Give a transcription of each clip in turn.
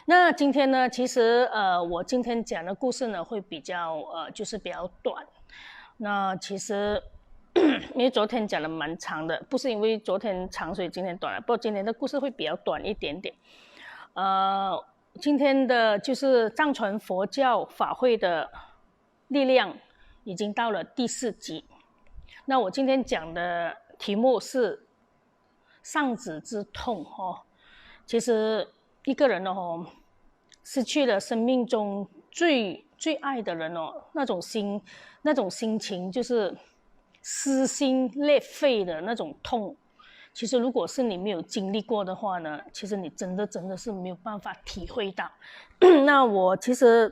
那今天呢，其实我今天讲的故事呢会比较就是比较短。那其实因为昨天讲的蛮长的，不是因为昨天长所以今天短了，不过今天的故事会比较短一点点。今天的就是藏传佛教法会的力量已经到了第4集。那我今天讲的题目是丧子之痛哦。其实一个人哦，失去了生命中最爱的人哦，那种心情就是撕心裂肺的那种痛。其实如果是你没有经历过的话呢，其实你真的是没有办法体会到。那我其实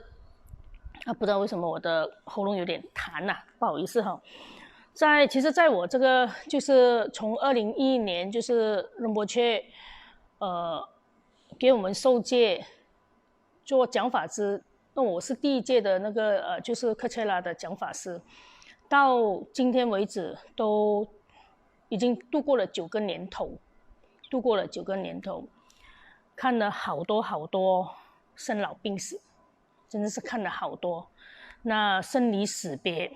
不知道为什么我的喉咙有点痰啊，不好意思哈。其实在我这个就是从2011年就是仁波切给我们受戒做讲法师，那我是第1届的那个就是克切拉的讲法师，到今天为止都已经度过了9个年头，看了好多生老病死，真的是看了好多。那生离死别，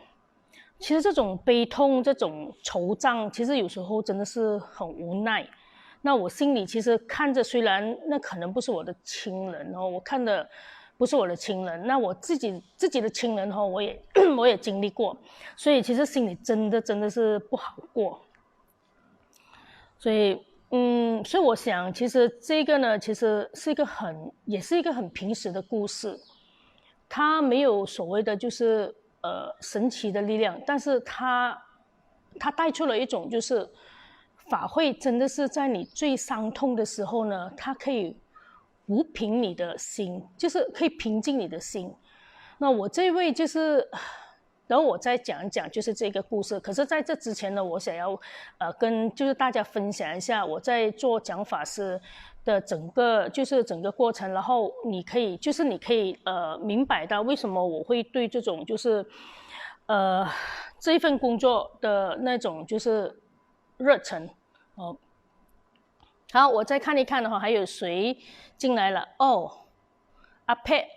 其实这种悲痛这种惆怅，其实有时候真的是很无奈。那我心里其实看着，虽然那可能不是我的亲人哦，我看的不是我的亲人，那我自己的亲人哦，我也经历过，所以其实心里真的是不好过。所以我想其实这个呢，其实是也是一个很平时的故事，它没有所谓的就是神奇的力量，但是它带出了一种就是法会真的是在你最伤痛的时候呢，它可以抚平你的心，就是可以平静你的心。那我这位就是然后我再讲一讲就是这个故事。可是在这之前呢，我想要跟就是大家分享一下我在做讲法师的整个过程，然后你可以明白到为什么我会对这种就是这一份工作的那种就是热忱哦。好，我再看一看的话，还有谁进来了？哦，阿佩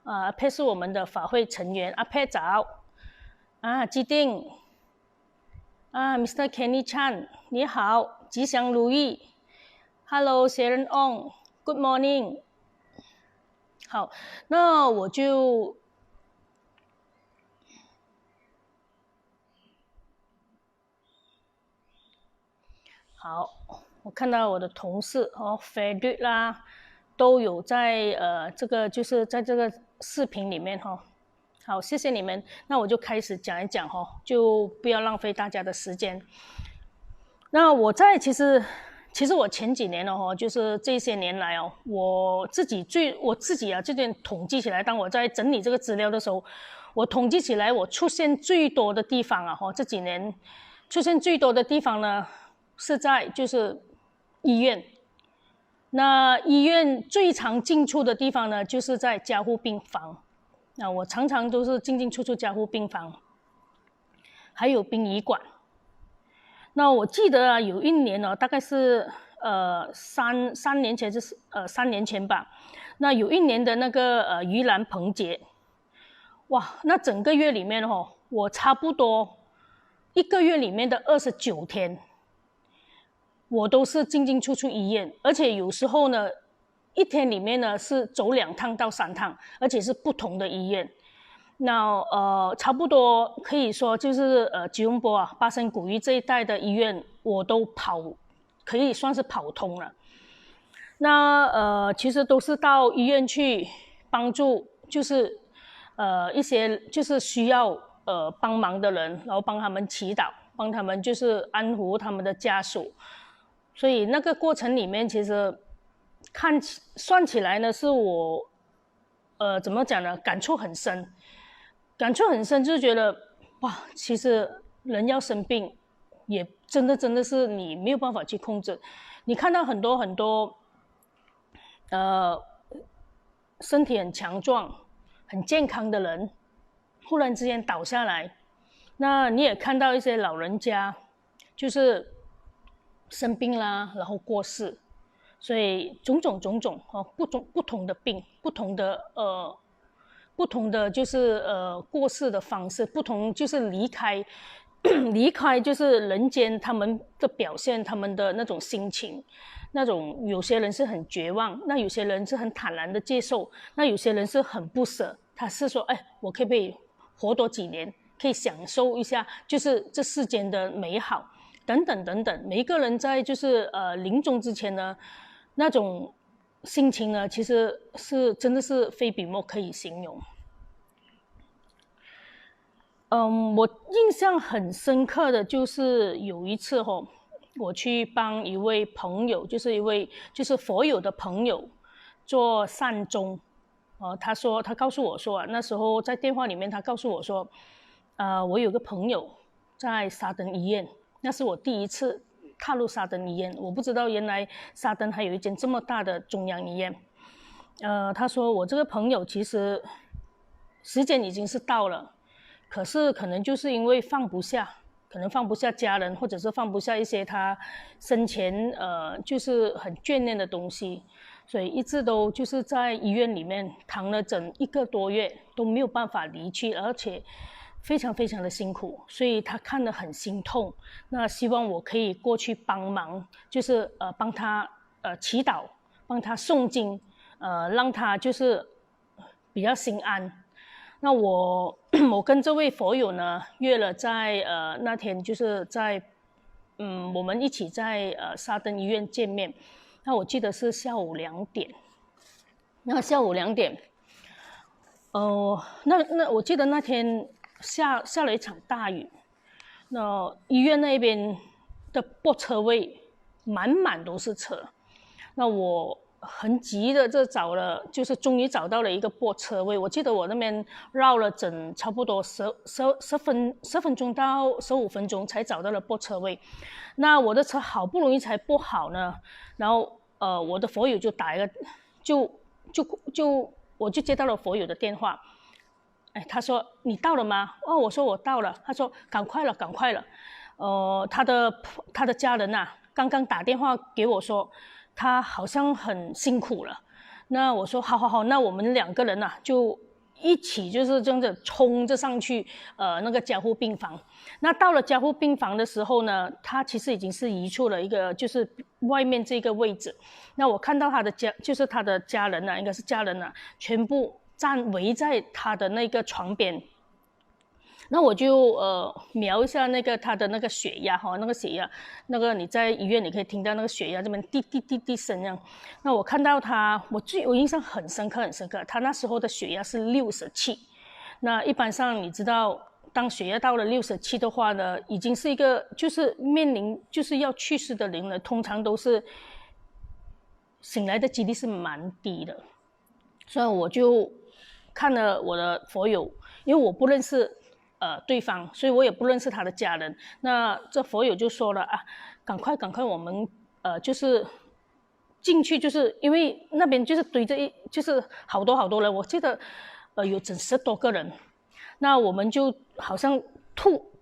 阿佩是我们的法会成员，阿佩早啊，基定啊 ，Mr. Kenny Chan 你好，吉祥如意 ，Hello Sharon Ong，Good morning。好，那我就好，我看到我的同事哦 ，Frederick 啦，都有在这个就是在这个视频里面哈。好，谢谢你们。那我就开始讲一讲哈，就不要浪费大家的时间。那其实我前几年哦，就是这些年来哦，我自己这点统计起来，当我在整理这个资料的时候，我统计起来我出现最多的地方啊，这几年出现最多的地方呢，是在就是医院。那医院最常进出的地方呢，就是在加护病房。那我常常都是进出加护病房，还有殡仪馆。那我记得啊，有一年大概是3年前，就是3年前吧。那有一年的那个盂兰盆节，哇，那整个月里面我差不多1个月里面的29天，我都是进出医院，而且有时候呢，一天里面呢是走2趟到3趟，而且是不同的医院。那差不多可以说就是吉隆坡巴生古域这一带的医院，我都可以算是跑通了。那其实都是到医院去帮助，就是一些就是需要帮忙的人，然后帮他们祈祷，帮他们就是安抚他们的家属。所以那个过程里面，其实算起来呢，是我怎么讲呢？感触很深，就是觉得哇，其实人要生病，也真的是你没有办法去控制。你看到很多身体很强壮、很健康的人，忽然之间倒下来。那你也看到一些老人家，就是生病啦，然后过世。所以种种不同的病，不同的就是过世的方式，不同就是离开离开就是人间他们的表现，他们的那种心情，那种有些人是很绝望，那有些人是很坦然的接受，那有些人是很不舍，他是说，哎，我可不可以活多几年，可以享受一下就是这世间的美好，等等等等。每一个人在就是临终之前呢，那种心情呢，其实是真的是非笔墨可以形容。我印象很深刻的就是有一次我去帮一位朋友，就是一位就是佛友的朋友做善终。他告诉我说，那时候在电话里面他告诉我说，我有个朋友在沙登医院，那是我第一次踏入沙登医院，我不知道原来沙登还有一间这么大的中央医院。他说我这个朋友其实时间已经是到了，可是可能就是因为放不下，可能放不下家人，或者是放不下一些他生前就是很眷恋的东西，所以一直都就是在医院里面躺了整1个多月都没有办法离去，而且非常非常的辛苦，所以他看得很心痛。那希望我可以过去帮忙，就是帮他祈祷，帮他诵经，让他就是比较心安。那我我跟这位佛友呢约了在那天就是在我们一起在沙登医院见面。那我记得是下午2点。那下午2点，那我记得那天下了一场大雨，那医院那边的泊车位满满都是车。那我很急的就是终于找到了一个泊车位。我记得我那边绕了差不多10分钟到15分钟才找到了泊车位。那我的车好不容易才泊好呢，然后我的佛友就打一个，我就接到了佛友的电话。哎，他说你到了吗？我说我到了。他说赶快了，赶快了。他的家人啊，刚刚打电话给我说，他好像很辛苦了。那我说好，那我们2个人啊，就一起就是这样子冲着上去，那个加护病房。那到了加护病房的时候呢，他其实已经是移出了一个就是外面这个位置。那我看到他的家人啊，应该是家人啊，全部围在他的那个床边。那我就瞄一下他的那个血压那个血压，那个你在医院你可以听到那个血压这边滴滴滴滴声这样。那我看到我印象很深刻，他那时候的血压是67。那一般上你知道，当血压到了67的话呢，已经是一个就是面临就是要去世的人了，通常都是醒来的几率是蛮低的。所以我就看了我的佛友，因为我不认识对方，所以我也不认识他的家人。那这佛友就说了啊，赶快，我们就是进去，就是因为那边就是堆着就是好多人，我记得有整10多个人。那我们就好像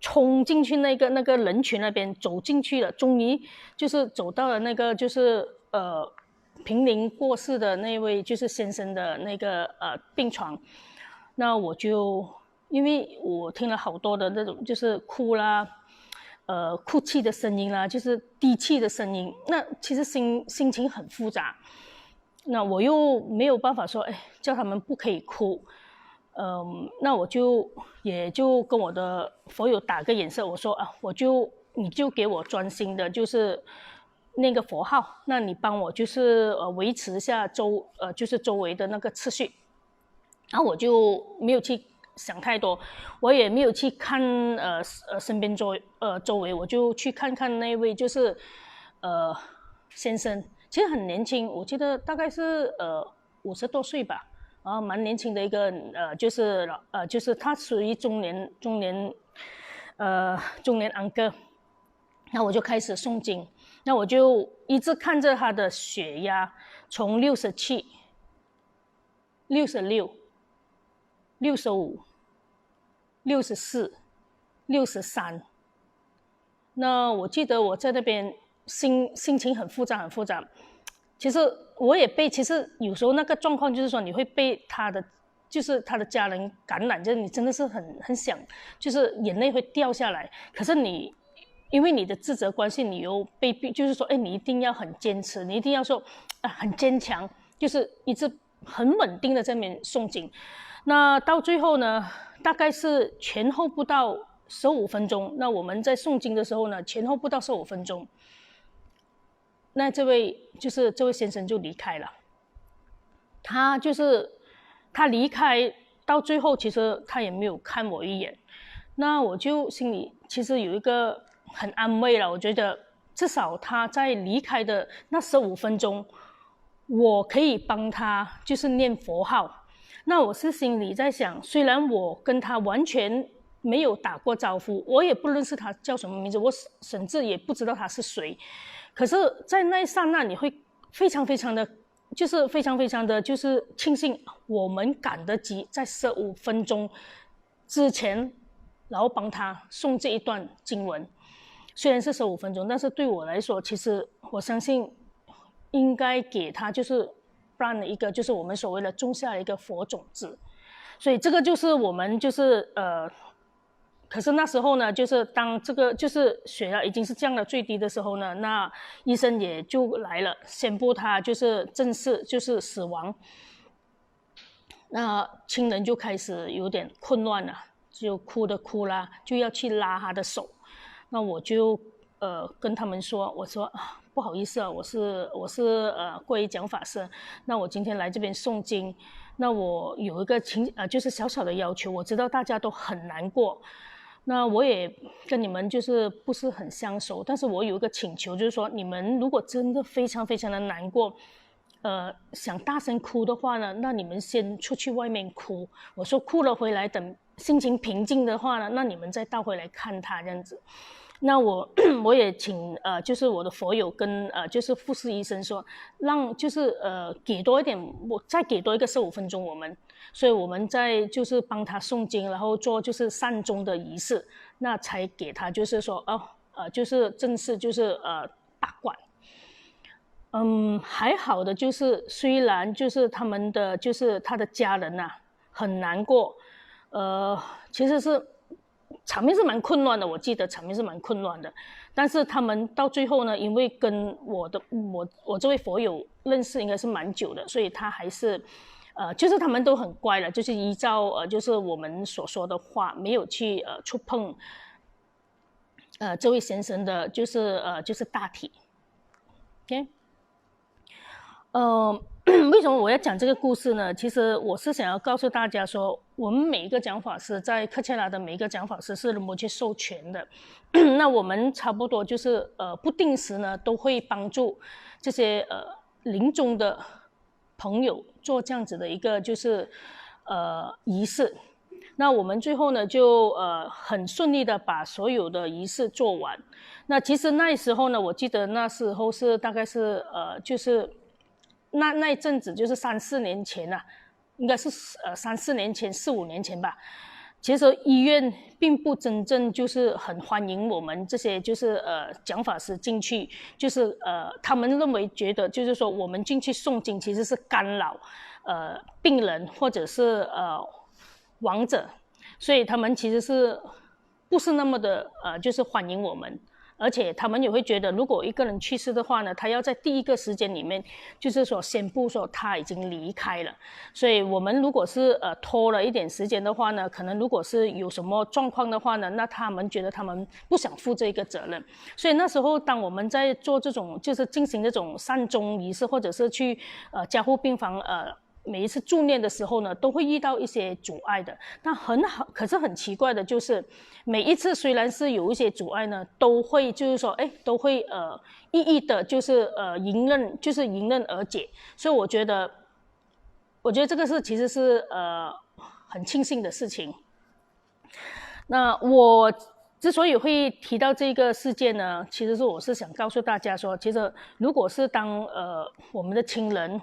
冲进去那个人群那边，走进去了，终于就是走到了那个就是濒临过世的那位就是先生的那个病床。那我就因为我听了好多的那种就是哭啦，哭泣的声音啦，就是低气的声音，那其实心情很复杂。那我又没有办法说，哎，叫他们不可以哭。那也就跟我的佛友打个眼色，我说啊，你就给我专心的，就是那个佛号，那你帮我就是维持一下就是周围的那个秩序。然后我就没有去想太多，我也没有去看身边周围，我就去看看那位就是先生，其实很年轻，我记得大概是50多岁吧。蛮年轻的一个就是他属于中年安哥。那我就开始诵经，那我就一直看着他的血压从67、66、65、64、63。那我记得我在那边心情很复杂，其实我也被，其实有时候那个状况就是说你会被他的家人感染，就是你真的是很想，就是眼泪会掉下来。可是你因为你的职责关系，你又被逼，就是说，你一定要很坚持，你一定要说很坚强，就是一直很稳定的在那边诵经。那到最后呢，大概是前后不到15分钟。那我们在诵经的时候呢，前后不到15分钟，那这位先生就离开了。他离开到最后，其实他也没有看我一眼。那我就心里其实有一个很安慰了，我觉得至少他在离开的那15分钟，我可以帮他就是念佛号。那我是心里在想，虽然我跟他完全没有打过招呼，我也不认识他叫什么名字，我甚至也不知道他是谁。可是在那一刹那，你会非常非常的就是庆幸我们赶得及在15分钟之前，然后帮他诵这一段经文。虽然是15分钟，但是对我来说，其实我相信应该给他就是plant了一个，就是我们所谓的种下了一个佛种子。所以这个就是我们就是可是那时候呢，就是当这个就是血压已经是降到最低的时候呢，那医生也就来了，宣布他就是正式就是死亡。那亲人就开始有点混乱了，就哭的哭啦，就要去拉他的手。那我就跟他们说，我说不好意思啊，我是皈依讲法师，那我今天来这边诵经，那我有一个就是小小的要求，我知道大家都很难过。那我也跟你们就是不是很相熟，但是我有一个请求，就是说你们如果真的非常非常的难过，想大声哭的话呢，那你们先出去外面哭。我说哭了回来，等心情平静的话呢，那你们再倒回来看他这样子。那我也请就是我的佛友跟就是护士医生说，让就是给多一点，我再给多一个15分钟我们。所以我们在就是帮他诵经，然后做就是善终的仪式，那才给他就是说就是正式就是拔管。还好的就是虽然就是他们的就是他的家人很难过，其实是场面是蛮混乱的，我记得场面是蛮混乱的。但是他们到最后呢，因为跟我这位佛友认识应该是蛮久的，所以他还是就是他们都很乖了，就是依照就是我们所说的话，没有去触碰这位先生的就是大体。OK。为什么我要讲这个故事呢？其实我是想要告诉大家说，我们每一个讲法师在克切拉的每一个讲法师是摩羯授权的。那我们差不多就是不定时呢都会帮助这些临终的朋友做这样子的一个就是仪式。那我们最后呢就很顺利的把所有的仪式做完。那其实那时候呢，我记得那时候是大概是就是那一阵子就是3-4年前应该是3-4年前4-5年前吧。其实医院并不真正就是很欢迎我们这些就是讲法师进去，就是他们认为觉得就是说我们进去诵经其实是干扰病人或者是亡者，所以他们其实是不是那么的就是欢迎我们。而且他们也会觉得，如果一个人去世的话呢，他要在第一个时间里面，就是说宣布说他已经离开了。所以我们如果是拖了一点时间的话呢，可能如果是有什么状况的话呢，那他们觉得他们不想负这个责任。所以那时候，当我们在做这种就是进行这种善终仪式，或者是去加护病房每一次助念的时候呢，都会遇到一些阻碍的。那很好，可是很奇怪的就是，每一次虽然是有一些阻碍呢，都会就是说，都会一一的，就是迎刃而解。所以我觉得这个其实是很庆幸的事情。那我之所以会提到这个事件呢，其实是我是想告诉大家说，其实如果是当我们的亲人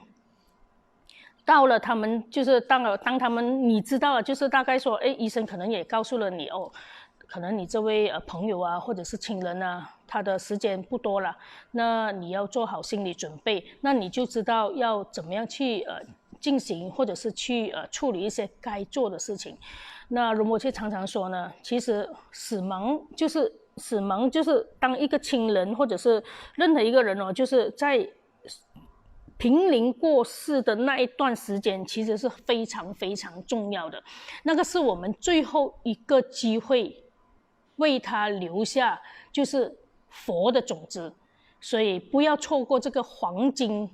到了他们就是当他们你知道了，就是大概说，医生可能也告诉了你可能你这位朋友或者是亲人他的时间不多了，那你要做好心理准备，那你就知道要怎么样去进行，或者是去处理一些该做的事情。那容嬷珛常常说呢，其实死亡就是当一个亲人或者是任何一个人就是在濒临过世的那一段时间，其实是非常非常重要的。那个是我们最后一个机会，为他留下就是佛的种子，所以不要错过这个黄金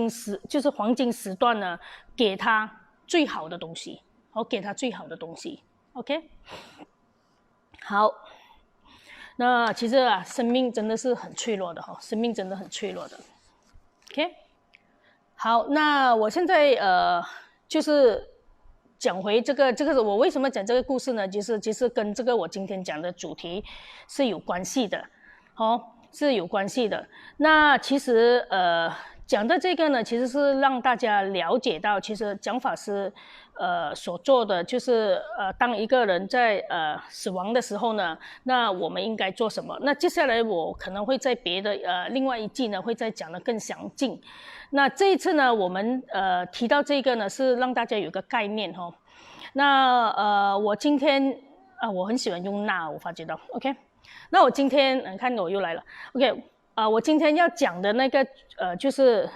时段呢，给他最好的东西，给他最好的东西。OK， 好。那其实生命真的是很脆弱的生命真的很脆弱的。OK， 好，那我现在就是讲回这个我为什么讲这个故事呢？其实跟这个我今天讲的主题是有关系的，是有关系的。那其实讲的这个呢，其实是让大家了解到，其实讲法师所做的就是当一个人在死亡的时候呢，那我们应该做什么？那接下来我可能会在别的另外一季呢会再讲得更详尽。那这一次呢，我们提到这个呢，是让大家有个概念那我今天我很喜欢用那，我发觉到 OK。那我今天你看我又来了 OK。我今天要讲的那个就是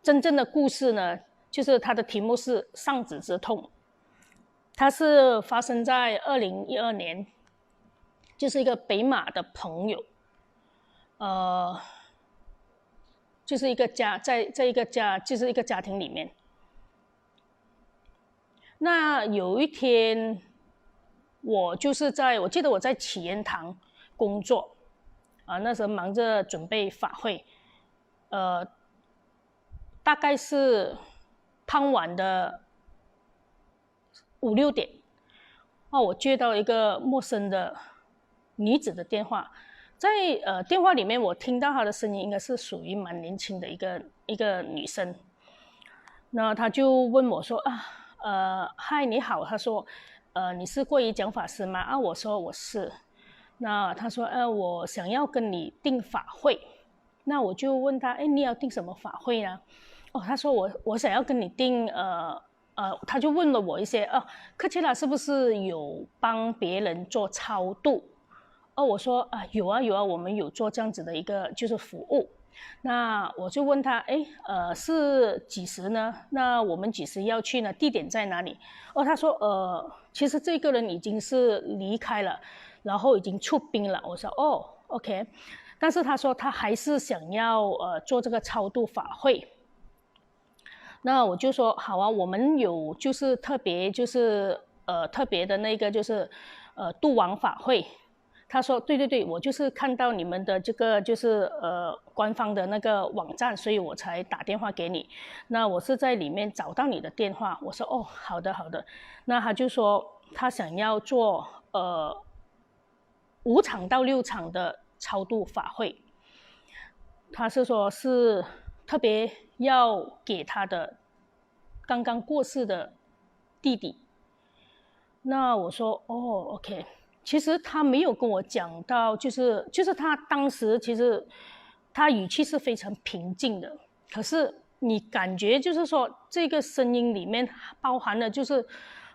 真正的故事呢，就是它的题目是丧子之痛。它是发生在2012年，就是一个北马的朋友，就是一个家，在一个家，就是一个家庭里面。那有一天，我记得我在启言堂工作。那时候忙着准备法会，大概是傍晚的5、6点，我接到一个陌生的女子的电话，在电话里面我听到她的声音应该是属于蛮年轻的一个女生，那她就问我说嗨你好，她说你是桂仪讲法师吗？我说我是。那他说我想要跟你订法会。那我就问他你要订什么法会呢？他说我想要跟你订他就问了我一些克切拉是不是有帮别人做超度？我说有啊，我们有做这样子的一个就是服务。那我就问他是几时呢？那我们几时要去呢？地点在哪里？他说其实这个人已经是离开了，然后已经出殡了。我说OK， 但是他说他还是想要做这个超度法会。那我就说好啊，我们有就是特别的那个就是度亡法会。他说对，我就是看到你们的这个就是官方的那个网站，所以我才打电话给你。那我是在里面找到你的电话。我说好的。那他就说他想要做5场到6场的超度法会。他是说是特别要给他的刚刚过世的弟弟。那我说OK。其实他没有跟我讲到，就是他当时其实他语气是非常平静的，可是你感觉就是说这个声音里面包含了就是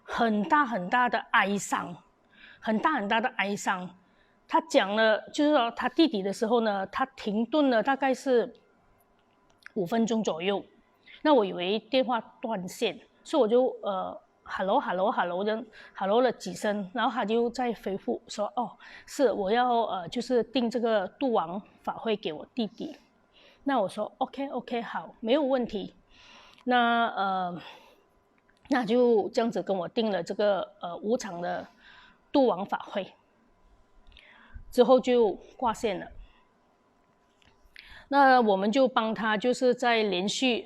很大的哀伤，很大的哀伤。他讲了就是说他弟弟的时候呢，他停顿了大概是5分钟左右。那我以为电话断线，所以我就hello 的 hello 了几声，然后他就再回复说是我要就是订这个度亡法会给我弟弟。那我说 OK 好，没有问题。那就这样子跟我订了这个5场的度亡法会，之后就挂线了。那我们就帮他就是在连续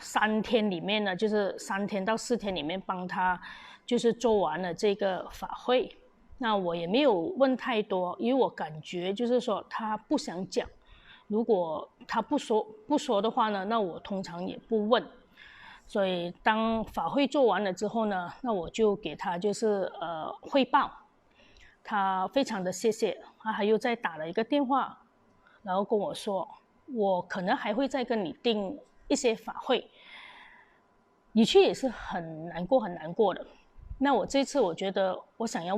3天里面呢，就是3天到4天里面帮他就是做完了这个法会。那我也没有问太多，因为我感觉就是说他不想讲，如果他不说的话呢，那我通常也不问。所以当法会做完了之后呢，那我就给他就是汇报他非常的谢谢，他还又再打了一个电话，然后跟我说，我可能还会再跟你订一些法会，语气也是很难过很难过的。那我这次我觉得我想要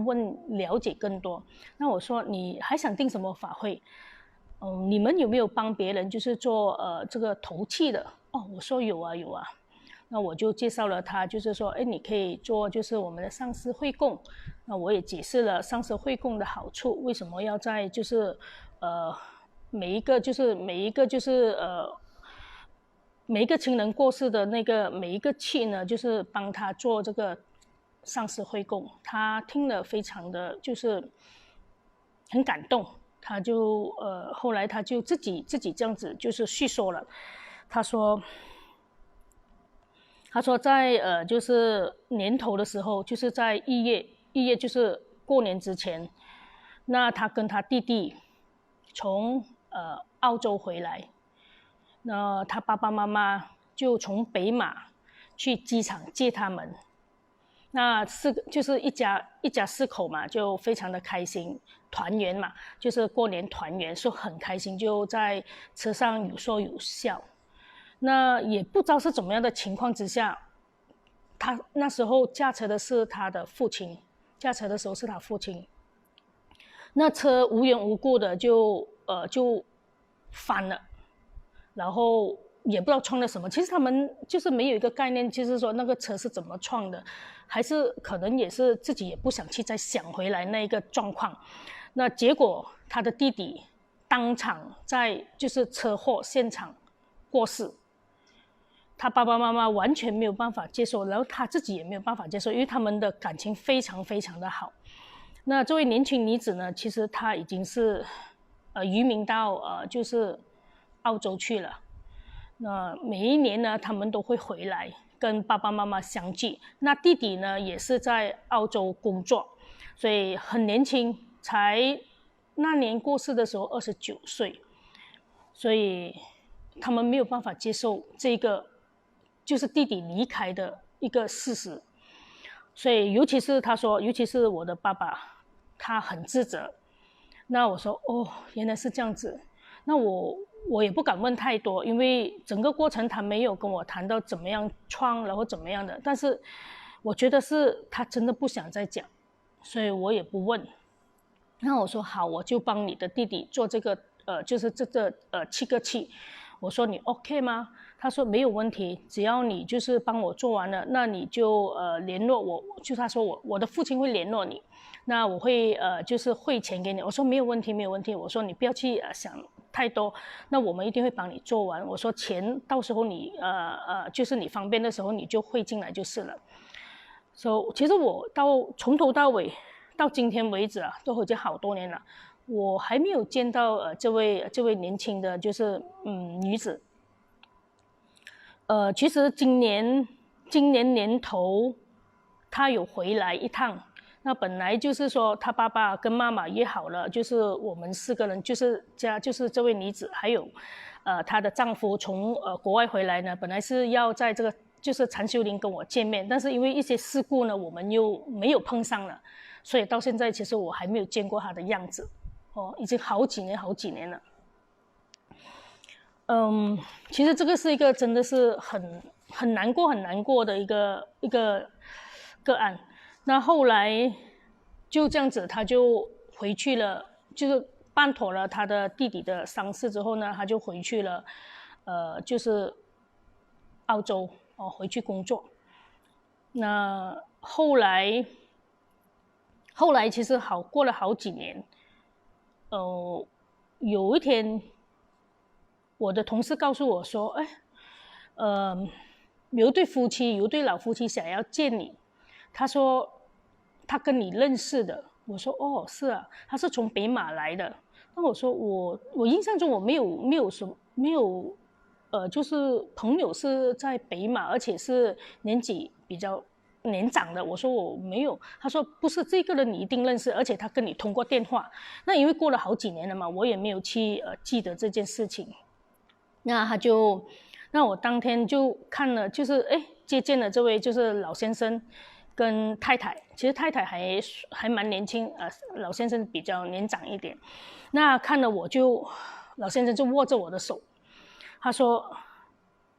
了解更多，那我说你还想订什么法会？你们有没有帮别人就是做这个头契的？哦，我说有啊有啊。那我就介绍了他，就是说，哎，你可以做就是我们的上师会供。那我也解释了上师会供的好处，为什么要在就是每一个亲人过世的那个每一个契呢，就是帮他做这个上师会供。他听了非常的就是很感动，他就后来他就自己这样子就是叙说了，他说在就是年头的时候，就是在1月就是过年之前，那他跟他弟弟从澳洲回来，那他爸爸妈妈就从北马去机场接他们，那就是一家4口嘛，就非常的开心，团圆嘛，就是过年团圆，说很开心，就在车上有说有笑。那也不知道是怎么样的情况之下，他那时候驾车的是他的父亲，驾车的时候是他父亲，那车无缘无故的就翻了，然后也不知道撞了什么。其实他们就是没有一个概念，就是说那个车是怎么撞的，还是可能也是自己也不想去再想回来那一个状况。那结果他的弟弟当场在就是车祸现场过世，他爸爸妈妈完全没有办法接受，然后他自己也没有办法接受，因为他们的感情非常非常的好。那这位年轻女子呢，其实她已经是移民到就是澳洲去了。那每一年呢，他们都会回来跟爸爸妈妈相聚。那弟弟呢，也是在澳洲工作，所以很年轻，才那年过世的时候29岁，所以他们没有办法接受这个就是弟弟离开的一个事实。所以尤其是他说，尤其是我的爸爸，他很自责。那我说哦，原来是这样子。那我也不敢问太多，因为整个过程他没有跟我谈到怎么样创，然后怎么样的。但是我觉得是他真的不想再讲，所以我也不问。那我说好，我就帮你的弟弟做这个就是这个7个契。我说你 OK 吗？他说没有问题，只要你就是帮我做完了，那你就联络我，就他说我的父亲会联络你，那我会就是汇钱给你。我说没有问题没有问题，我说你不要去想太多，那我们一定会帮你做完。我说钱到时候你就是你方便的时候你就汇进来就是了。其实我从头到尾到今天为止都已经好多年了，我还没有见到这位年轻的就是女子。其实今年年头，她有回来一趟。那本来就是说，她爸爸跟妈妈约好了，就是我们4个人，就是这位女子，还有她的丈夫从国外回来呢。本来是要在这个就是禅修林跟我见面，但是因为一些事故呢，我们又没有碰上了，所以到现在其实我还没有见过她的样子。已经好几年了。其实这个是一个真的是很难过的一个个案。那后来就这样子，他就回去了，就是办妥了他的弟弟的丧事之后呢，他就回去了，就是澳洲回去工作。那后来其实过了好几年，有一天。我的同事告诉我说：“哎，有一对老夫妻想要见你。他说他跟你认识的。我说哦，是啊，他是从北马来的。那我说我印象中我没有就是朋友是在北马，而且是年纪比较年长的。我说我没有。他说不是，这个人你一定认识，而且他跟你通过电话。那因为过了好几年了嘛，我也没有去记得这件事情。”那我当天就看了，就是接见了这位就是老先生，跟太太，其实太太还蛮年轻，老先生比较年长一点。那看了老先生就握着我的手，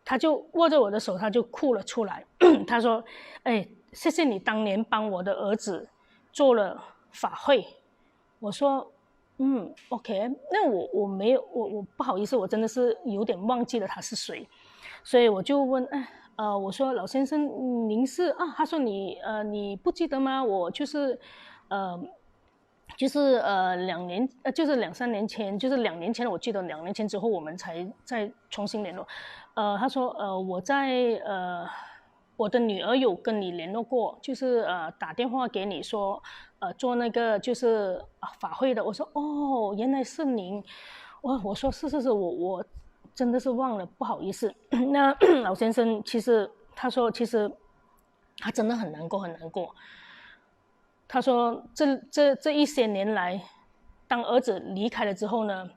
他就握着我的手，他就哭了出来。他说：“哎，谢谢你当年帮我的儿子做了法会。”我说：“OK。”那我没有，我不好意思，我真的是有点忘记了他是谁，所以我就问，我说老先生，您是啊？他说你不记得吗？我就是就是两三年前，就是2年前，我记得2年前之后我们才再重新联络。他说我的女儿有跟你联络过，就是打电话给你说做那个就是法会的。我说哦，原来是您。我说是，我真的是忘了，不好意思。那老先生他说其实他真的很难过很难过。他说这一些年来，当儿子离开了之后呢，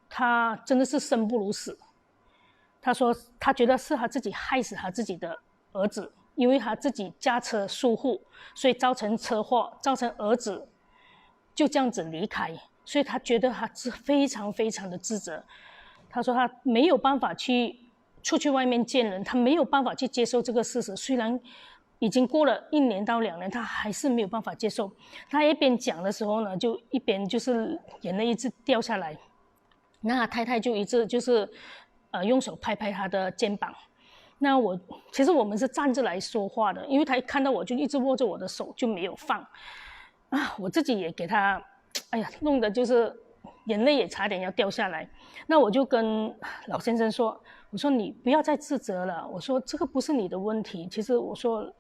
他真的是生不如死。他说他觉得是他自己害死他自己的儿子，因为他自己驾车疏忽，所以造成车祸，造成儿子就这样子离开，所以他觉得他是非常非常的自责。他说他没有办法出去外面见人，他没有办法去接受这个事实，虽然已经过了1年到2年，他还是没有办法接受。他一边讲的时候呢，就一边就是眼泪一直掉下来。那他太太就一直就是用手拍拍他的肩膀。那其实我们是站着来说话的，因为他一看到我就一直握着我的手就没有放我自己也给他弄得就是眼泪也差点要掉下来。那我就跟老先生说，我说你不要再自责了，我说这个不是你的问题，其实我说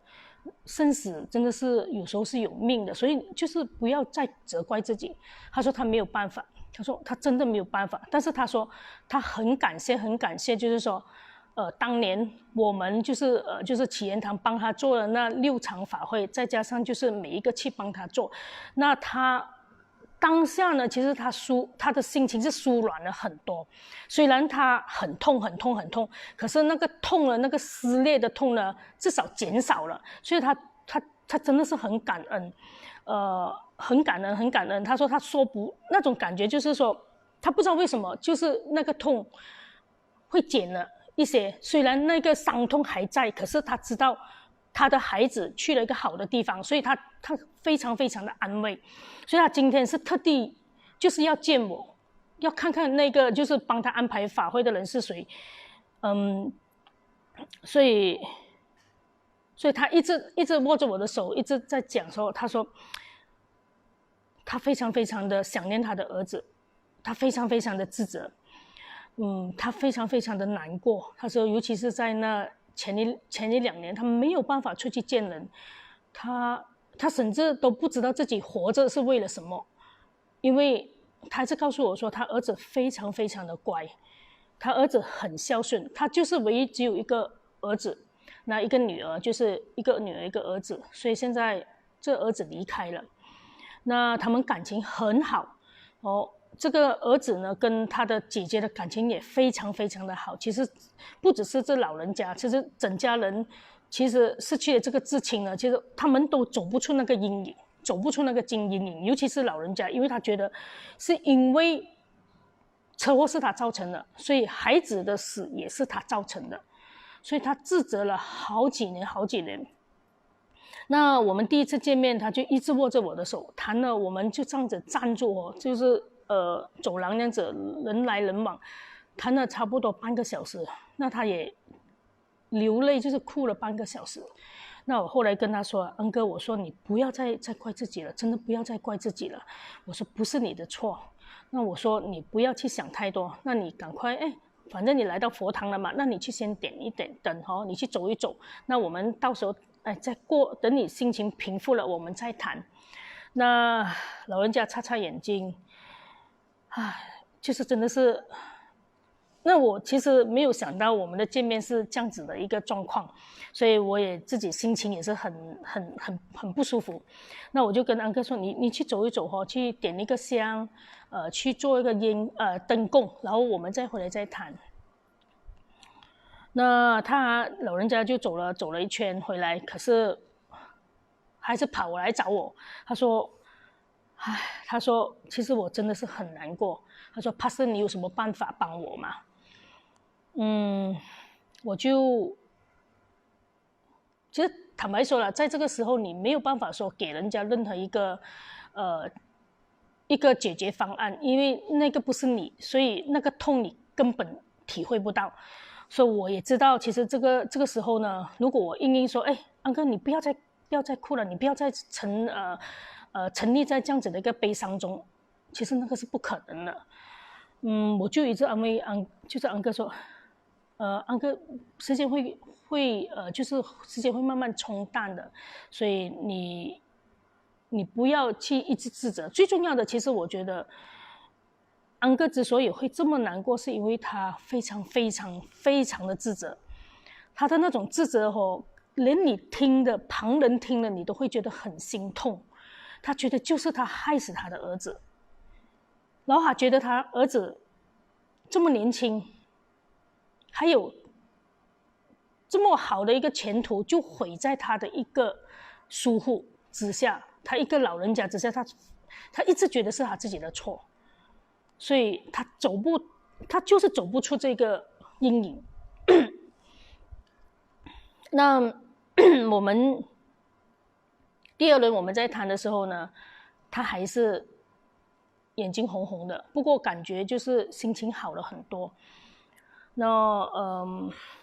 生死真的是有时候是有命的，所以就是不要再责怪自己。他说他没有办法，他说他真的没有办法，但是他说他很感谢，就是说当年我们就是启言堂帮他做了那6场法会，再加上就是每一个去帮他做，那他当下呢，其实他的心情是舒软了很多。虽然他很痛，可是那个痛了，那个撕裂的痛呢，至少减少了。所以他真的是很感恩，很感恩。他说那种感觉就是说，他不知道为什么，就是那个痛会减了一些。虽然那个伤痛还在，可是他知道他的孩子去了一个好的地方，所以他非常非常的安慰。所以他今天是特地就是要见我，要看看那个就是帮他安排法会的人是谁。所以他一直握着我的手，一直在讲说，他说他非常非常的想念他的儿子，他非常非常的自责，他非常非常的难过。他说尤其是在那前一2年，他没有办法出去见人，他甚至都不知道自己活着是为了什么。因为他还是告诉我说他儿子非常非常的乖，他儿子很孝顺，他就是唯一只有一个儿子，那一个女儿，就是一个女儿一个儿子。所以现在这儿子离开了，那他们感情很好这个儿子呢跟他的姐姐的感情也非常非常的好。其实不只是这老人家，其实整家人其实失去了这个至亲呢，其实他们都走不出那个阴影，走不出那个阴影。尤其是老人家，因为他觉得是因为车祸是他造成的，所以孩子的死也是他造成的，所以他自责了好几年。那我们第一次见面，他就一直握着我的手谈了，我们就这样子站住就是走廊那样子人来人往，谈了差不多半个小时。那他也流泪，就是哭了半个小时。那我后来跟他说，恩哥，我说你不要再怪自己了，真的不要再怪自己了。我说不是你的错，那我说你不要去想太多，那你赶快反正你来到佛堂了嘛，那你去先点一点等你去走一走，那我们到时候等你心情平复了，我们再谈。那老人家擦擦眼睛，就是真的是，那我其实没有想到我们的见面是这样子的一个状况，所以我也自己心情也是很不舒服。那我就跟安哥说，你去走一走去点一个香，去做一个灯供，然后我们再回来再谈。那他老人家就走了一圈回来，可是还是跑来找我。他说其实我真的是很难过。他说帕斯你有什么办法帮我吗？我就其实坦白说了，在这个时候你没有办法说给人家任何一个解决方案，因为那个不是你，所以那个痛你根本体会不到。所以我也知道，其实这个时候呢，如果我硬说，安哥你不要再哭了，你不要再沉溺在这样子的一个悲伤中，其实那个是不可能的。我就一直安慰就是安哥说，安哥时间会就是时间会慢慢冲淡的，所以你不要去一直自责。最重要的，其实我觉得安哥之所以会这么难过，是因为他非常非常非常的自责。他的那种自责连你旁人听了你都会觉得很心痛。他觉得就是他害死他的儿子，然后他觉得他儿子这么年轻，还有这么好的一个前途，就毁在他的一个疏忽之下，他一个老人家之下，他一直觉得是他自己的错，所以他就是走不出这个阴影。那我们第二轮我们在谈的时候呢，他还是眼睛红红的，不过感觉就是心情好了很多。那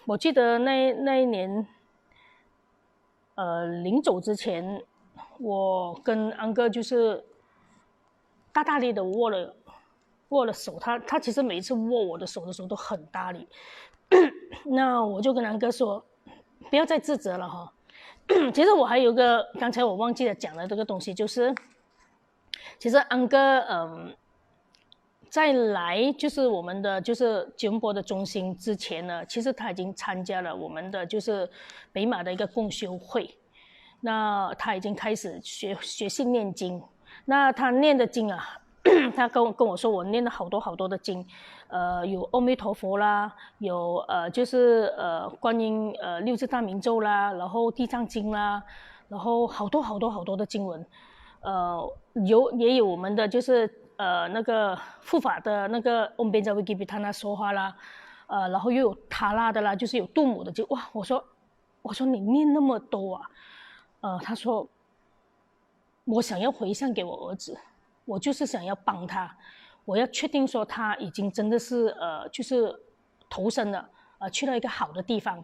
我记得那一年，临走之前，我跟安哥就是大大力的握了手。他其实每一次握我的手的时候都很大力。那我就跟安哥说，不要再自责了哈。其实我还有一个刚才我忘记了讲的这个东西，就是其实安哥在来就是我们的就是吉隆坡的中心之前呢，其实他已经参加了我们的就是北马的一个共修会。那他已经开始学习念经。那他念的经啊，他跟我说，我念了好多好多的经，有阿弥陀佛啦，有就是观音六字大明咒啦，然后地藏经啦，然后好多好多好多的经文，也有我们的就是那个护法的那个 Om Benza Vigibitana 说话啦，然后又有塔拉的啦，就是有度母的经。哇，我说你念那么多啊，他说我想要回向给我儿子。我就是想要帮他，我要确定说他已经真的是就是投生了，去了一个好的地方。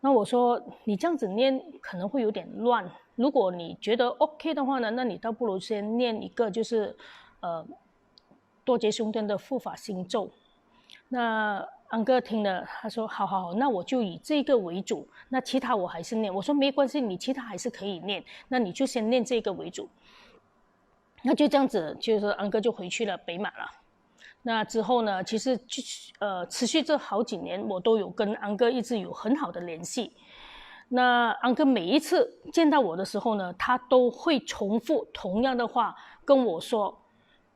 那我说你这样子念可能会有点乱，如果你觉得 OK 的话呢，那你倒不如先念一个就是多杰兄弟的护法心咒。那安哥听了，他说好，那我就以这个为主，那其他我还是念。我说没关系，你其他还是可以念，那你就先念这个为主。那就这样子，就是安哥就回去了北马了。那之后呢，其实持续这好几年，我都有跟安哥一直有很好的联系。那安哥每一次见到我的时候呢，他都会重复同样的话跟我说：“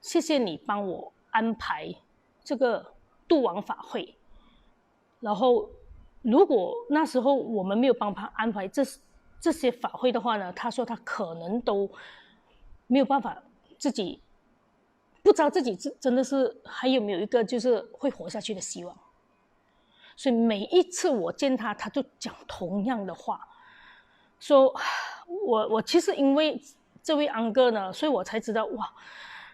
谢谢你帮我安排这个度亡法会。”然后，如果那时候我们没有帮他安排这些法会的话呢，他说他可能都没有办法。自己不知道自己真的是还有没有一个就是会活下去的希望。所以每一次我见他，他就讲同样的话，说我其实因为这位安哥呢，所以我才知道哇，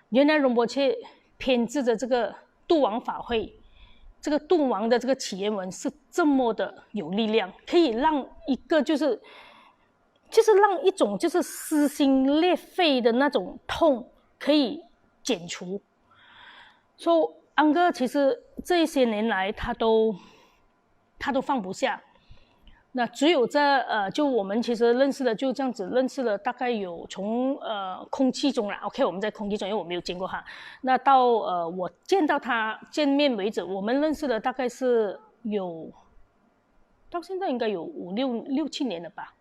原来仁波切编制的这个度亡法会，这个度亡的这个起源文是这么的有力量，可以让一个就是让一种就是撕心裂肺的那种痛可以减除。说安哥其实这一些年来他都放不下。那只有就我们其实认识的就这样子认识了，大概有从空气中啦 ，OK， 我们在空气中，因为我没有见过他。那到我见到他见面为止，我们认识了大概是有到现在应该有六七年了吧，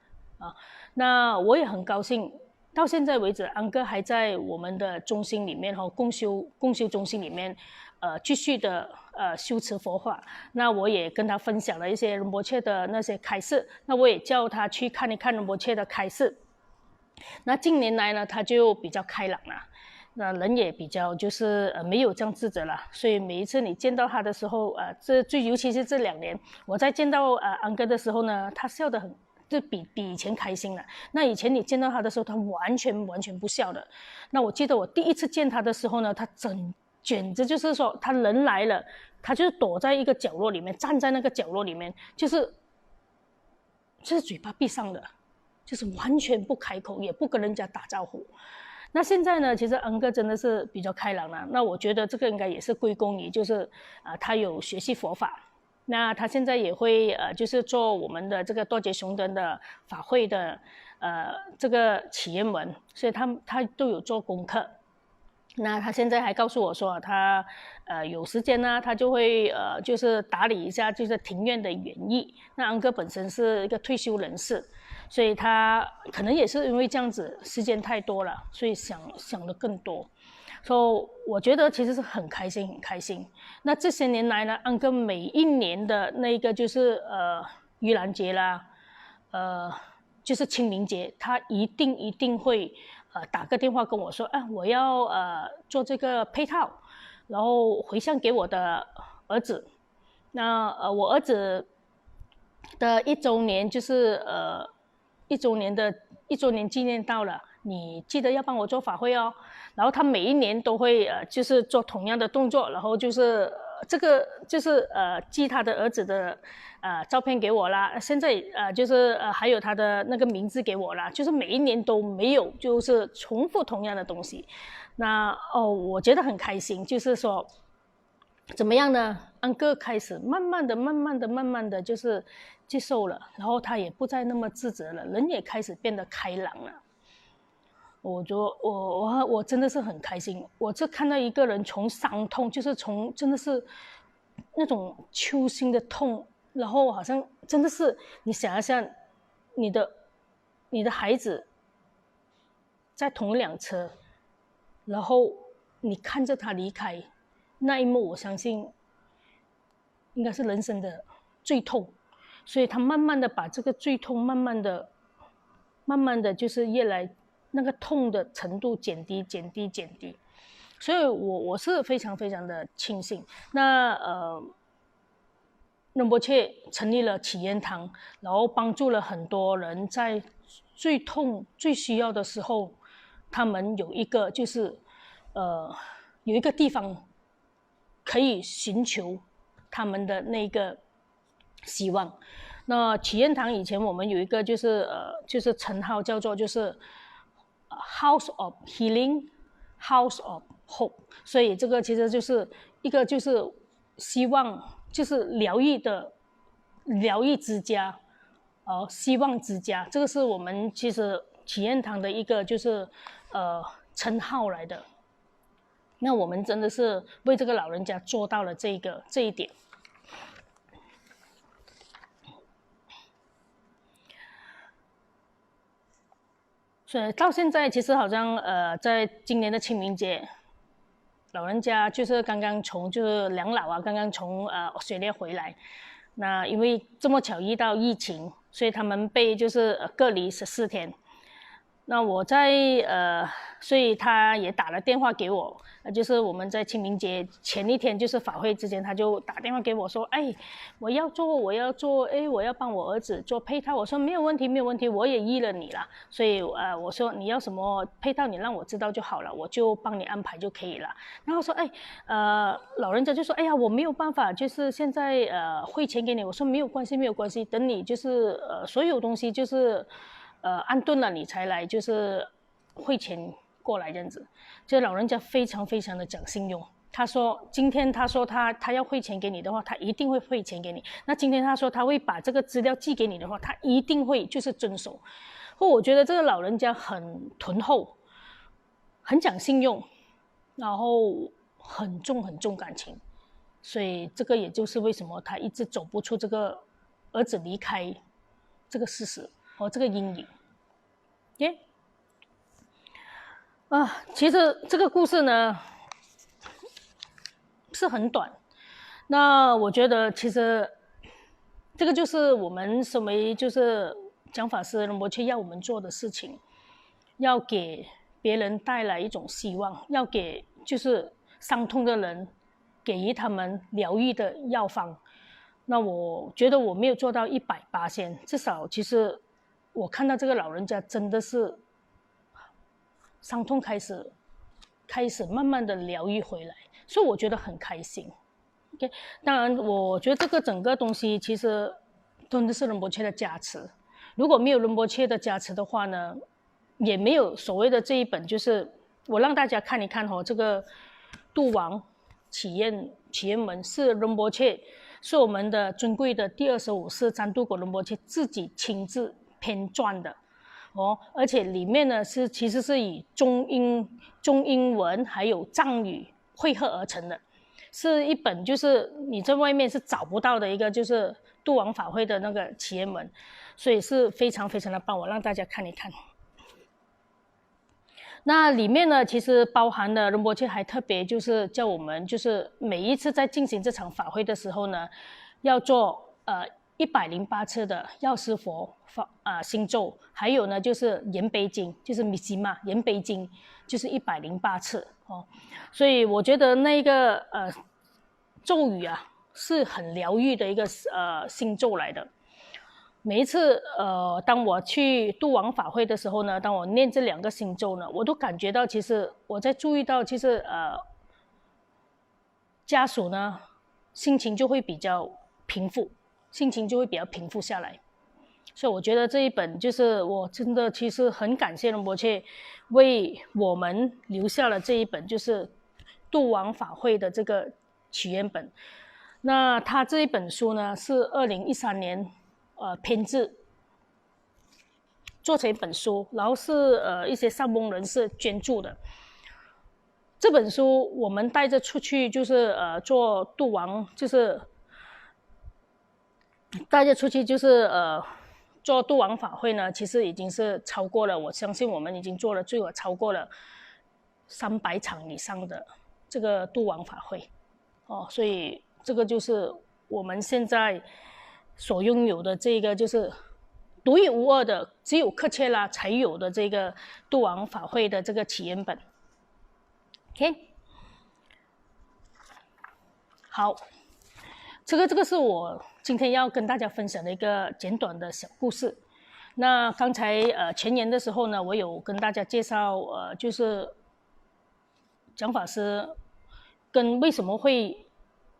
那我也很高兴，到现在为止，安哥还在我们的中心里面共修中心里面，继续的修持佛法。那我也跟他分享了一些仁波切的那些开示，那我也叫他去看一看仁波切的开示。那近年来呢，他就比较开朗了，那人也比较就是没有这样自责了，所以每一次你见到他的时候，尤其是这2年，我在见到安哥的时候呢，他笑得很，就比以前开心了。那以前你见到他的时候，他完全不笑的。那我记得我第一次见他的时候呢，他简直就是说，他人来了，他就是躲在一个角落里面，站在那个角落里面，就是嘴巴闭上的，就是完全不开口，也不跟人家打招呼。那现在呢，其实安哥真的是比较开朗了。那我觉得这个应该也是归功于，就是他有学习佛法。那他现在也会就是做我们的这个多杰雄登的法会的这个起源文，所以他都有做功课。那他现在还告诉我说，他有时间呢，他就会就是打理一下就是庭院的园艺。那安哥本身是一个退休人士，所以他可能也是因为这样子时间太多了，所以想的更多。所以我觉得其实是很开心。那这些年来呢，安哥每一年的那个就是盂兰节啦，就是清明节，他一定会打个电话跟我说，我要做这个配套，然后回向给我的儿子。那我儿子的1周年就是1周年纪念到了，你记得要帮我做法会哦。然后他每一年都会就是做同样的动作，然后就是这个就是寄他的儿子的照片给我啦，现在就是还有他的那个名字给我啦，就是每一年都没有就是重复同样的东西。那我觉得很开心，就是说怎么样呢？安哥开始慢慢的就是接受了，然后他也不再那么自责了，人也开始变得开朗了。我真的是很开心，我这看到一个人从伤痛，就是从真的是那种揪心的痛，然后好像真的是你想一下，你的孩子在同一辆车，然后你看着他离开那一幕，我相信应该是人生的最痛，所以他慢慢的把这个最痛慢慢的就是越来那个痛的程度减低，所以我是非常的庆幸。那仁波切成立了祈愿堂，然后帮助了很多人在最痛最需要的时候，他们有一个就是有一个地方可以寻求他们的那个希望。那祈愿堂以前我们有一个就是称号叫做就是 House of Healing, House of Hope， 所以这个其实就是一个就是希望，就是疗愈之家，希望之家，这个是我们其实祈愿堂的一个就是称号来的。那我们真的是为这个老人家做到了这一点。所以到现在其实好像在今年的清明节，老人家就是刚刚从就是两老刚刚从水列回来，那因为这么巧遇到疫情，所以他们被就是隔离14天。那我在所以他也打了电话给我，就是我们在清明节前一天，就是法会之前，他就打电话给我说，我要做，我要帮我儿子做配套。我说没有问题，我也依了你了。所以我说你要什么配套，你让我知道就好了，我就帮你安排就可以了。然后说老人家就说，我没有办法，就是现在汇钱给你。我说没有关系，等你就是所有东西就是安顿了你才来，就是汇钱过来这样子。这老人家非常的讲信用。他说今天他说他要汇钱给你的话，他一定会汇钱给你。那今天他说他会把这个资料寄给你的话，他一定会就是遵守。我觉得这个老人家很敦厚，很讲信用，然后很重感情。所以这个也就是为什么他一直走不出这个儿子离开这个事实和这个阴影。其实这个故事呢，是很短。那我觉得其实这个就是我们身为就是讲法师仁波切要我们做的事情，要给别人带来一种希望，要给就是伤痛的人给予他们疗愈的药方。那我觉得我没有做到100%，至少其实我看到这个老人家真的是伤痛开始慢慢的疗愈回来，所以我觉得很开心。OK， 当然我觉得这个整个东西其实真的是仁波切的加持。如果没有仁波切的加持的话呢，也没有所谓的这一本，就是我让大家看一看这个度王祈愿文是仁波切，是我们的尊贵的第25世占度果仁波切自己亲自编撰的而且里面呢其实是以中英文还有藏语汇合而成的，是一本就是你在外面是找不到的一个就是度王法会的那个祈愿文，所以是非常非常的棒，我让大家看一看。那里面呢，其实包含了仁波切还特别就是叫我们，就是每一次在进行这场法会的时候呢，要做108次的药师佛心咒，还有呢就是言悲经，就是密西嘛言悲经，就是108次所以我觉得那个咒语是很疗愈的一个心咒来的。每一次当我去度王法会的时候呢，当我念这2个心咒呢，我都感觉到其实我在注意到其实家属呢心情就会比较平复，下来。所以我觉得这一本就是我真的其实很感谢仁波切为我们留下了这一本就是度王法会的这个祈愿本。那他这一本书呢是2013年编制做成一本书，然后是一些善翁人士捐助的。这本书我们带着出去就是做度王，就是带着出去就是做度王法会呢，其实已经是超过了，我相信我们已经做了最少超过了300场以上的这个度王法会所以这个就是我们现在所拥有的这个就是独一无二的，只有克切拉才有的这个度王法会的这个祈愿本。OK， 好，这个是我今天要跟大家分享的一个简短的小故事。那刚才前言的时候呢，我有跟大家介绍就是讲法师跟为什么会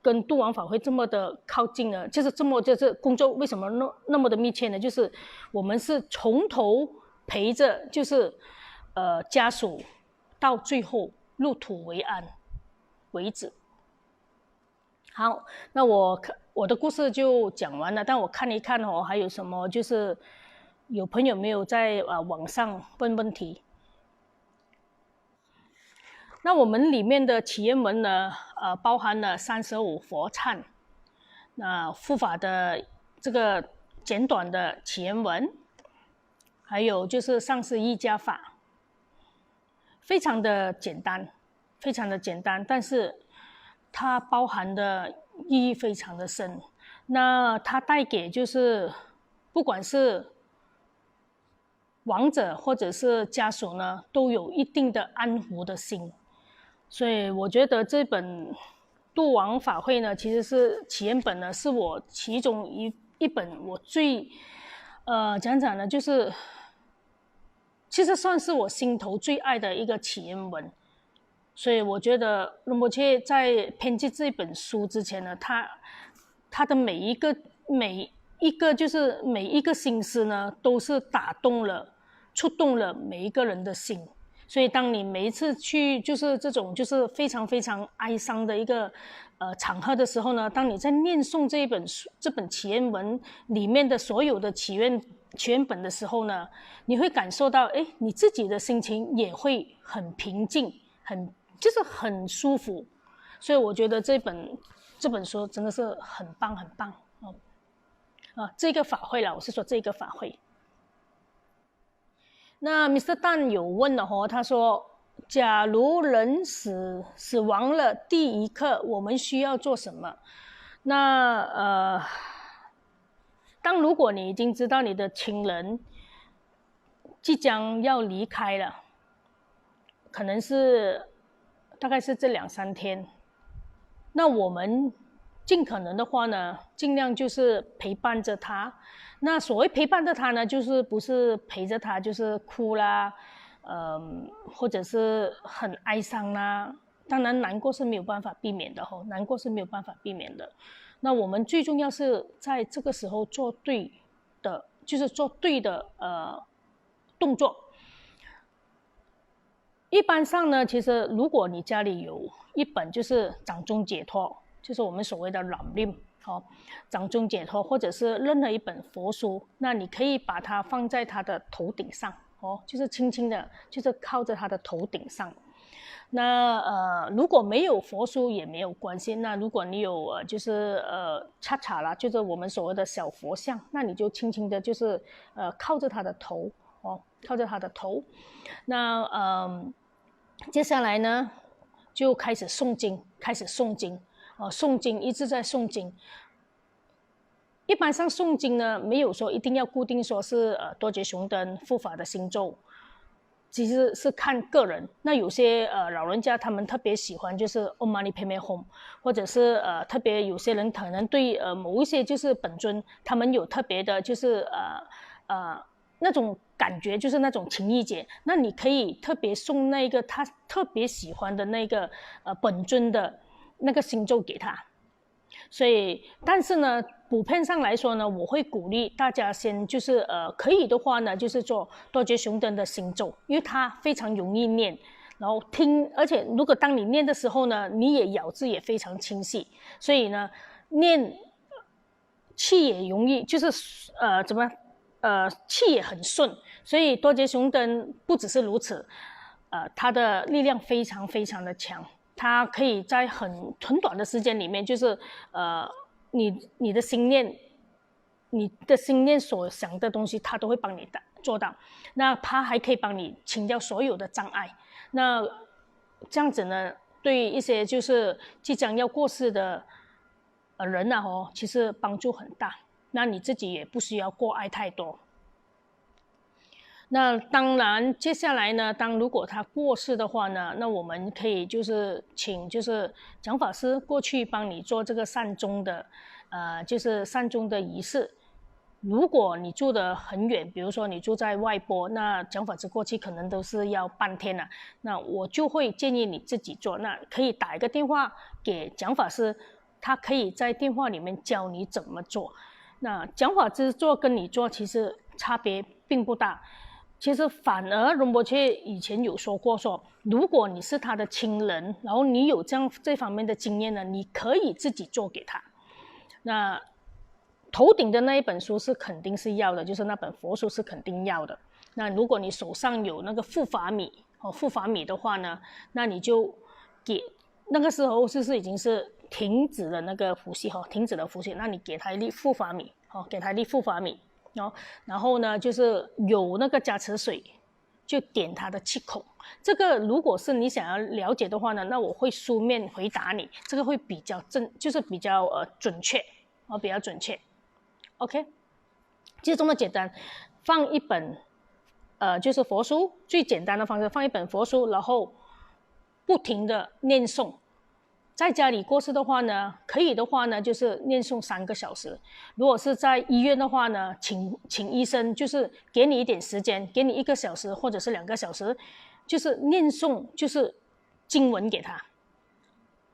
跟度王法会这么的靠近呢？就是就是工作为什么那么的密切呢？就是我们是从头陪着就是家属到最后入土为安为止。好，那我的故事就讲完了，但我看一看还有什么就是有朋友没有在网上问问题。那我们里面的祈愿文呢，包含了35佛忏，护法的这个简短的祈愿文，还有就是上师一加法，非常的简单，但是它包含的意义非常的深。那它带给就是不管是亡者或者是家属呢，都有一定的安抚的心。所以我觉得这本度王法会呢，其实是祈愿本呢，是我其中一本我最讲呢，就是其实算是我心头最爱的一个祈愿文。所以我觉得仁波切在编辑这本书之前呢，他的每一个就是每一个心思呢，都是触动了每一个人的心。所以当你每一次去就是这种就是非常非常哀伤的一个场合的时候呢，当你在念诵这本祈愿文里面的所有的祈愿本的时候呢，你会感受到你自己的心情也会很平静，就是很舒服。所以我觉得这本书真的是很棒很棒这个法会啦，我是说这个法会。那 Mr. Dan 有问了他说假如人死亡了第一刻，我们需要做什么？那如果你已经知道你的亲人即将要离开了，可能是大概是这2-3天，那我们尽可能的话呢，尽量就是陪伴着他。那所谓陪伴着他呢，就是不是陪着他就是哭啦，或者是很哀伤啦。当然难过是没有办法避免的难过是没有办法避免的。那我们最重要是在这个时候做对的，就是做对的动作。一般上呢，其实如果你家里有一本就是掌中解脱，就是我们所谓的ramlim掌中解脱，或者是任何一本佛书，那你可以把它放在他的头顶上就是轻轻的，就是靠着他的头顶上。那如果没有佛书也没有关系，那如果你有就是恰恰啦，就是我们所谓的小佛像，那你就轻轻的就是靠着他的头靠着他的头。那接下来呢就开始诵经，诵经一直在诵经。一般上诵经呢，没有说一定要固定说是多杰雄登护法的星咒，其实是看个人。那有些老人家他们特别喜欢就是 Om Mani Padme Hum， 或者是特别有些人可能对某一些就是本尊他们有特别的就是那种感觉，就是那种情意结，那你可以特别送那个他特别喜欢的那个本尊的那个星咒给他。所以但是呢普遍上来说呢，我会鼓励大家先就是可以的话呢就是做多杰雄登的星咒，因为它非常容易念，然后听，而且如果当你念的时候呢，你也咬字也非常清晰，所以呢念气也容易，就是气也很顺。所以多杰雄登不只是如此，它的力量非常非常的强，它可以在很短的时间里面，就是你的心念所想的东西，它都会帮你做到。那它还可以帮你清掉所有的障碍。那这样子呢，对一些就是即将要过世的人其实帮助很大。那你自己也不需要过爱太多。那当然接下来呢，如果他过世的话呢，那我们可以就是请就是讲法师过去帮你做这个善终的就是善终的仪式。如果你住得很远，比如说你住在外坡，那讲法师过去可能都是要半天了，那我就会建议你自己做。那可以打一个电话给讲法师，他可以在电话里面教你怎么做。那讲法师做跟你做其实差别并不大。其实反而仁波切以前有说过，说如果你是他的亲人，然后你有这方面的经验呢，你可以自己做给他。那头顶的那一本书是肯定是要的，就是那本佛书是肯定要的。那如果你手上有那个护法米的话呢，那你就给，那个时候已经是停止了那个呼吸停止了呼吸，那你给他一粒护法米给他一粒护法米然后呢就是有那个加持水就点他的气孔。这个如果是你想要了解的话呢，那我会书面回答你，这个会比较就是比较准确比较准确。 OK， 就这么简单，放一本就是佛书，最简单的方式放一本佛书，然后不停的念诵。在家里过世的话呢，可以的话呢就是念诵3个小时。如果是在医院的话呢，请医生就是给你一点时间，给你1个小时或者是2个小时，就是念诵就是经文给他，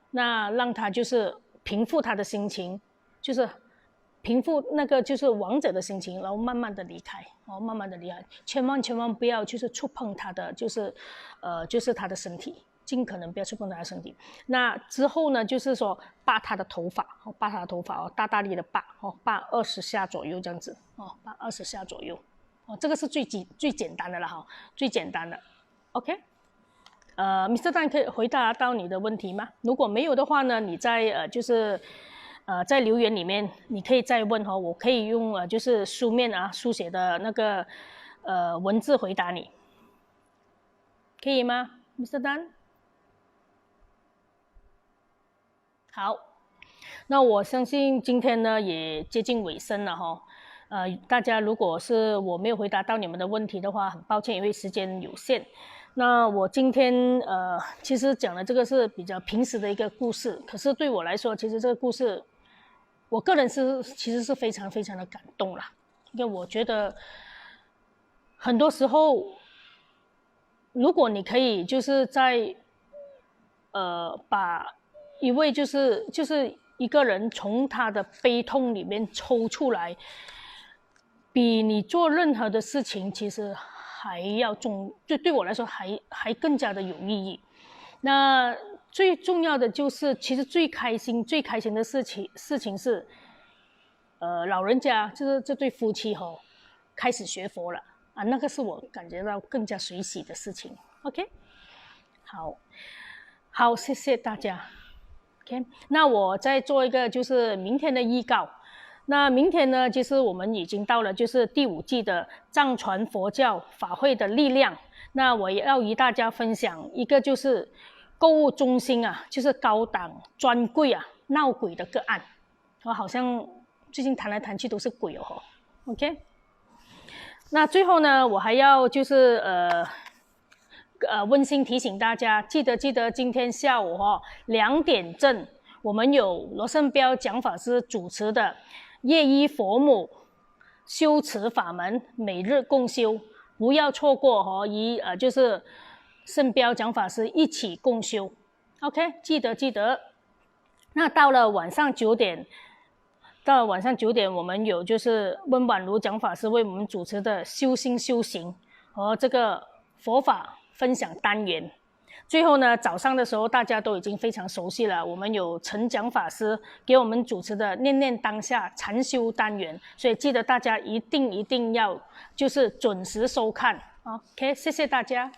那让他就是平复他的心情，就是平复那个就是亡者的心情，然后慢慢的离开慢慢的离开，千万不要就是触碰他的就是他的身体，尽可能不要触碰他的身体。那之后呢，就是说拔他的头发大力的拔20下左右这样子拔20下左右这个是最简单的了最简单的。 OK， Mr. Dan 可以回答到你的问题吗？如果没有的话呢，你在就是在留言里面你可以再问我可以用就是书面书写的那个文字回答你，可以吗？ ，Mr. Dan。好，那我相信今天呢也接近尾声了哈。大家如果是我没有回答到你们的问题的话，很抱歉，因为时间有限。那我今天其实讲的这个是比较平时的一个故事，可是对我来说，其实这个故事，我个人其实是非常非常的感动啦，因为我觉得很多时候，如果你可以就是在把一位就是一个人从他的悲痛里面抽出来，比你做任何的事情其实还要对我来说还更加的有意义。那最重要的就是，其实最开心的事情是，老人家就是这对夫妻开始学佛了啊，那个是我感觉到更加随喜的事情。OK， 好，谢谢大家。OK， 那我再做一个就是明天的预告。那明天呢，其实我们已经到了就是第5季的藏传佛教法会的力量。那我也要与大家分享一个就是购物中心啊，就是高档专柜啊闹鬼的个案。我好像最近谈来谈去都是鬼哦。OK， 那最后呢，我还要就是温馨提醒大家，记得今天下午2点正，我们有罗胜标讲法师主持的夜依佛母修持法门每日共修，不要错过与就是胜标讲法师一起共修。OK， 记得。那到了晚上9点，我们有就是温婉如讲法师为我们主持的修心修行和这个佛法分享单元。最后呢，早上的时候大家都已经非常熟悉了，我们有陈讲法师给我们主持的念念当下禅修单元，所以记得大家一定要就是准时收看。OK， 谢谢大家。